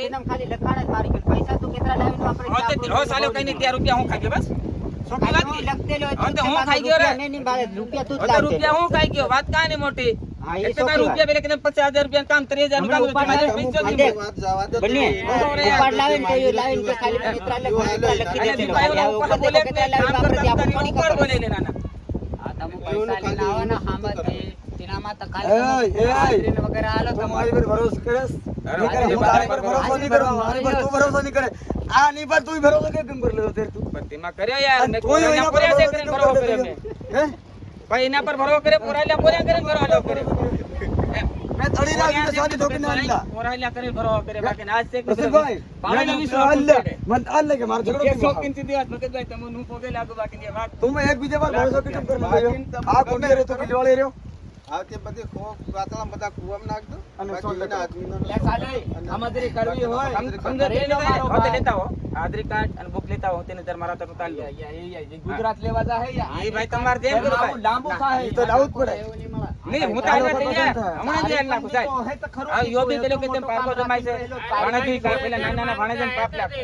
એનામ ખાલી લખાણ જ મારી ગયો પૈસા તો કેટલા લાવીને આપણે હા તે હો સાલો કઈ ને 13 રૂપિયા હું ખાઈ ગયો બસ સોકી વાત ની લખતેલો હા તો હું ખાઈ ગયો રે નહીં બાળે રૂપિયા તું જ તો લાવજે રૂપિયા હું ખાઈ ગયો વાત કાંઈ નહીં મોટી હા એ એટલે રૂપિયા પેલે કે 50000 રૂપિયા કામ 30000 નું કામ બને ઉપાડ લાવીને કહ્યું લાવીને કે ખાલી કેટલા લખી દે ઉપર બોલે કેટલા લાવીને આપણે આપણે ઉપર બોલે લે નાના આ તમે પૈસા લઈને આવો ને હામાંથી તેનામાં તો ખાલી વગેરે હાલો તમારી પર ભરોસો કરેસ તારી પર ભરોસો નહીં કરો મારી પર તું ભરોસો નહીં કરે આ ની પર તું ભરોસો કે કેમ કરી લેતો તું તેમાં કર્યો યાર મેં કોઈના પર એસે કરીને ભરોસો કર્યો મેં હે ભાઈ એના પર ભરોસો કરે પોરાલિયા બોલ્યા કરે ભરોસો કરે મેં તળી નાખી તો સાદી ઠોકી ના આલ્લા પોરાલિયા કરે ભરોસો કરે બાકી આજ છે ભાઈ પાણી વિશ્વાસ મત આલ્લે કે મારો ઝઘડો એક શોકીન સીધી વાત મગજભાઈ તમે નું પોગે લાગો બાકી ની વાત તું એક બીજે પર ભરોસો કેમ કરી લેયો આ કોણ રે તો કિલવાળે રહ્યો આવતે બધી ખોક વાતળા બધા કુવામાં નાખ દો અને બાકી એના આદમીનો લે સાલે અમારી કરવી હોય સમજો હોતે લેતા હો આધાર કાર્ડ અને બુક લેતા હો તેને તાર મારા તો તાલ લો ગુજરાત લેવા જા હે એ ભાઈ તમાર જેમ કરો ભાઈ લાંબુ થાય ઈ તો લાવું જ પડે નહીં હું તાર વાત લઈ હમણાં જ નાખું સાહેબ આ યોબી પેલો કે તેમ પાકો જમાય છે ભાણેજી પેલા નાના નાના ભાણેજન પાપ લાગે